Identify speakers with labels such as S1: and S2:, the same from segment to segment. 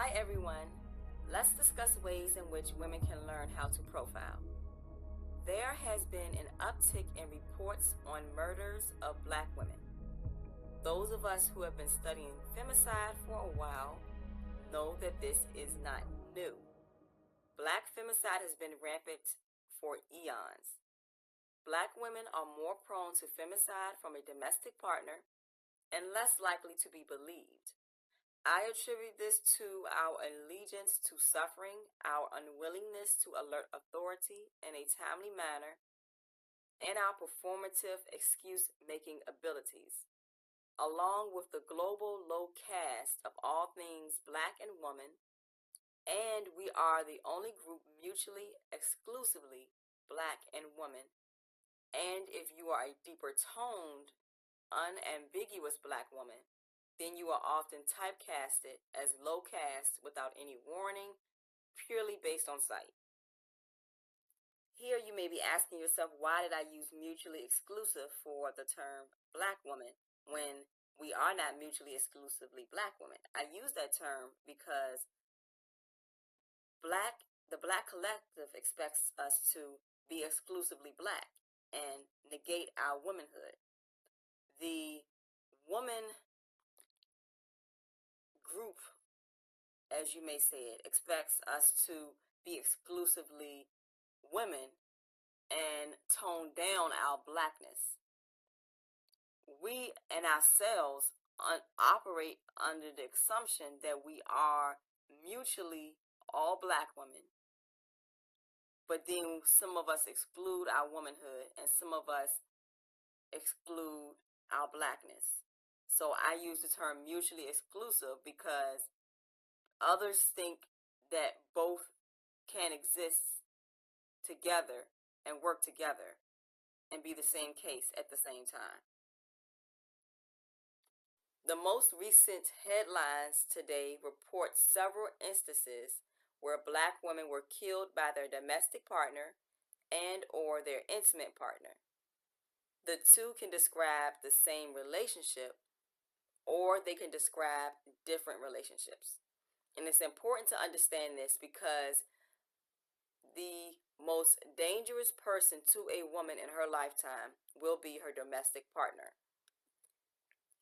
S1: Hi everyone. Let's discuss ways in which women can learn how to profile. There has been an uptick in reports on murders of black women. Those of us who have been studying femicide for a while know that this is not new. Black femicide has been rampant for eons. Black women are more prone to femicide from a domestic partner and less likely to be believed. I attribute this to our allegiance to suffering, our unwillingness to alert authority in a timely manner, and our performative excuse-making abilities, along with the global low caste of all things black and woman, and we are the only group mutually exclusively black and woman. And if you are a deeper toned, unambiguous black woman, then you are often typecasted as low caste without any warning, purely based on sight. Here you may be asking yourself, why did I use mutually exclusive for the term black woman when we are not mutually exclusively black women? I use that term because the black collective expects us to be exclusively black and negate our womanhood. The woman group, as you may say it, expects us to be exclusively women and tone down our blackness. We and ourselves operate under the assumption that we are mutually all black women, but then some of us exclude our womanhood and some of us exclude our blackness. So I use the term mutually exclusive because others think that both can exist together and work together and be the same case at the same time. The most recent headlines today report several instances where black women were killed by their domestic partner and or their intimate partner. The two can describe the same relationship, or they can describe different relationships. And it's important to understand this because the most dangerous person to a woman in her lifetime will be her domestic partner.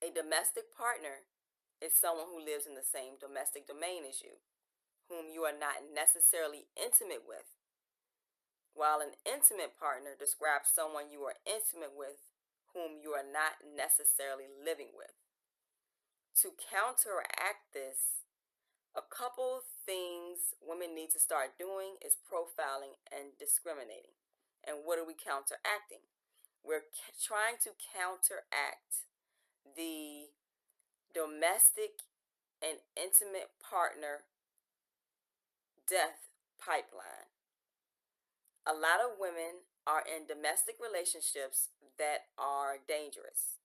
S1: A domestic partner is someone who lives in the same domestic domain as you, whom you are not necessarily intimate with, while an intimate partner describes someone you are intimate with, whom you are not necessarily living with. To counteract this, a couple things women need to start doing is profiling and discriminating. And what are we counteracting? We're trying to counteract the domestic and intimate partner death pipeline. A lot of women are in domestic relationships that are dangerous,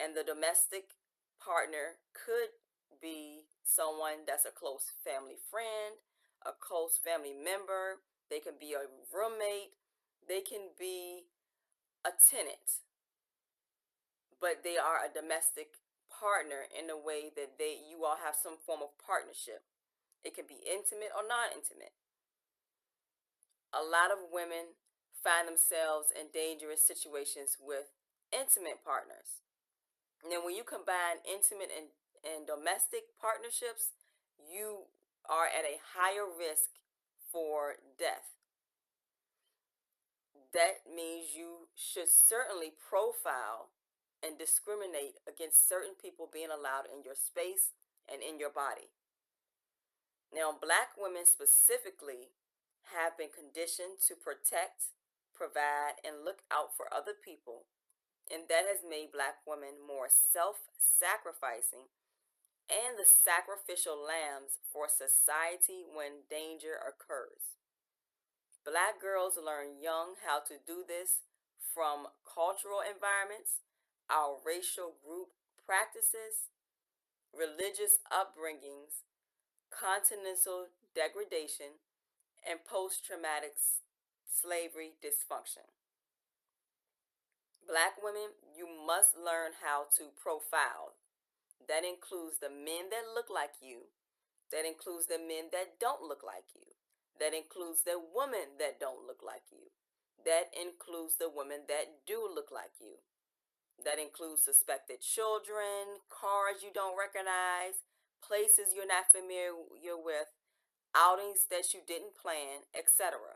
S1: and the domestic partner could be someone that's a close family friend, a close family member. They can be a roommate, they can be a tenant, but they are a domestic partner in a way that you all have some form of partnership. It can be intimate or non-intimate. A lot of women find themselves in dangerous situations with intimate partners. And then when you combine intimate and domestic partnerships, you are at a higher risk for death. That means you should certainly profile and discriminate against certain people being allowed in your space and in your body. Now, black women specifically have been conditioned to protect, provide, and look out for other people, and that has made black women more self-sacrificing and the sacrificial lambs for society when danger occurs. Black girls learn young how to do this from cultural environments, our racial group practices, religious upbringings, continental degradation, and post-traumatic slavery dysfunction. Black women, you must learn how to profile. That includes the men that look like you That includes the men that don't look like you. That includes the women that don't look like you. That includes the women that do look like you. That includes suspected children, cars you don't recognize, places you're not familiar with, outings that you didn't plan, etc.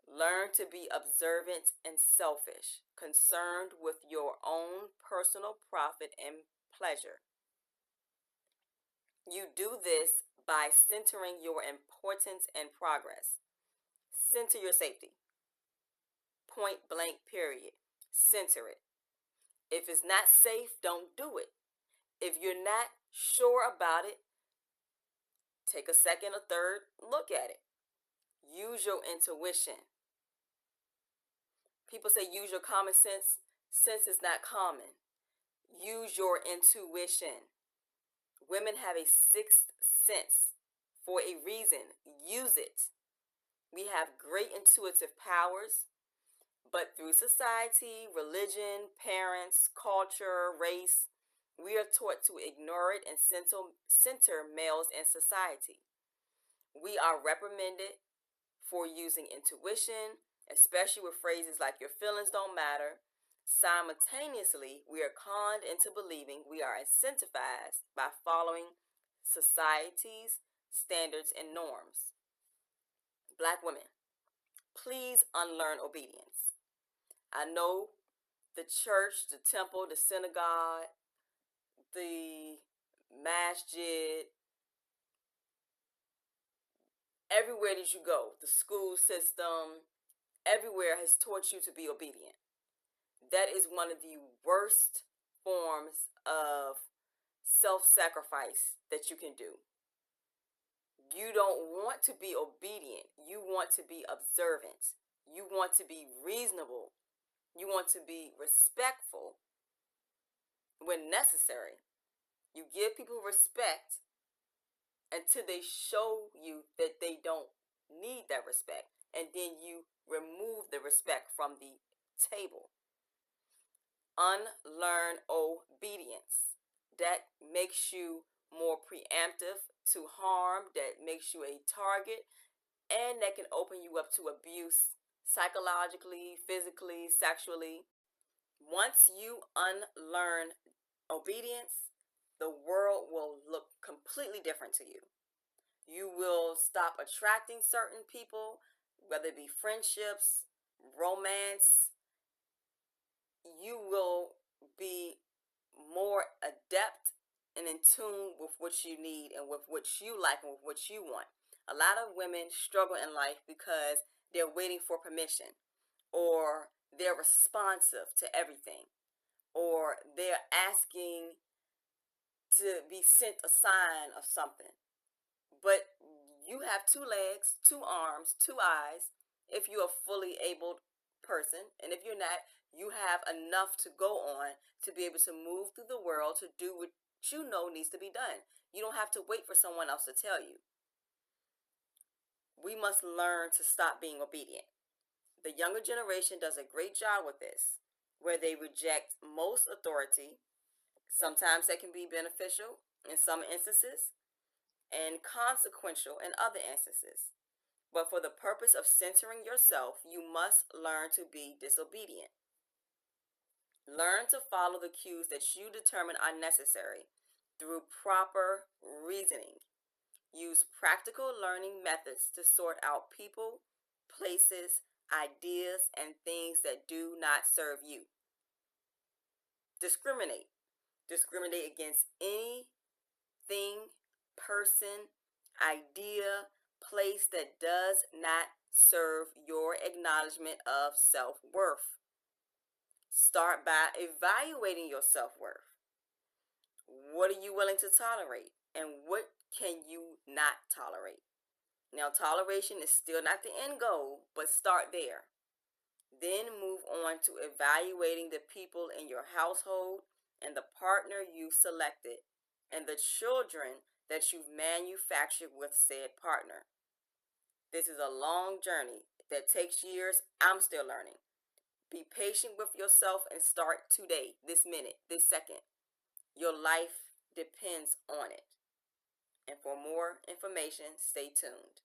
S1: Learn to be observant and selfish, concerned with your own personal profit and pleasure. You do this by centering your importance and progress. Center your safety. Point blank, period. Center it. If it's not safe, don't do it. If you're not sure about it, take a second or third look at it. Use your intuition. People say use your common sense. Sense is not common. Use your intuition. Women have a sixth sense for a reason. Use it. We have great intuitive powers, but through society, religion, parents, culture, race, we are taught to ignore it and center males in society. We are reprimanded for using intuition, especially with phrases like your feelings don't matter. Simultaneously, we are conned into believing we are incentivized by following society's standards and norms. Black women, please unlearn obedience. I know the church, the temple, the synagogue, the masjid, everywhere that you go, the school system, everywhere has taught you to be obedient. That is one of the worst forms of self-sacrifice that you can do. You don't want to be obedient. You want to be observant. You want to be reasonable. You want to be respectful when necessary. You give people respect until they show you that they don't need that respect, and then you remove the respect from the table. Unlearn obedience. That makes you more preemptive to harm, that makes you a target, and that can open you up to abuse psychologically, physically, sexually. Once you unlearn obedience, the world will look completely different to you. You will stop attracting certain people, whether it be friendships, romance. You will be more adept and in tune with what you need and with what you like and with what you want. A lot of women struggle in life because they're waiting for permission, or they're responsive to everything, or they're asking to be sent a sign of something. But you have two legs, two arms, two eyes if you're a fully able person. And if you're not, you have enough to go on to be able to move through the world to do what you know needs to be done. You don't have to wait for someone else to tell you. We must learn to stop being obedient. The younger generation does a great job with this, where they reject most authority. Sometimes that can be beneficial in some instances and consequential in other instances. But for the purpose of centering yourself, you must learn to be disobedient. Learn to follow the cues that you determine are necessary through proper reasoning. Use practical learning methods to sort out people, places, ideas, and things that do not serve you. Discriminate. Discriminate against anything, person, idea, place that does not serve your acknowledgement of self-worth. Start by evaluating your self-worth. What are you willing to tolerate, and what can you not tolerate? Now, toleration is still not the end goal, but start there. Then move on to evaluating the people in your household and the partner you selected and the children that you've manufactured with said partner. This is a long journey that takes years. I'm still learning. Be patient with yourself and start today, this minute, this second. Your life depends on it. And for more more information. Stay tuned.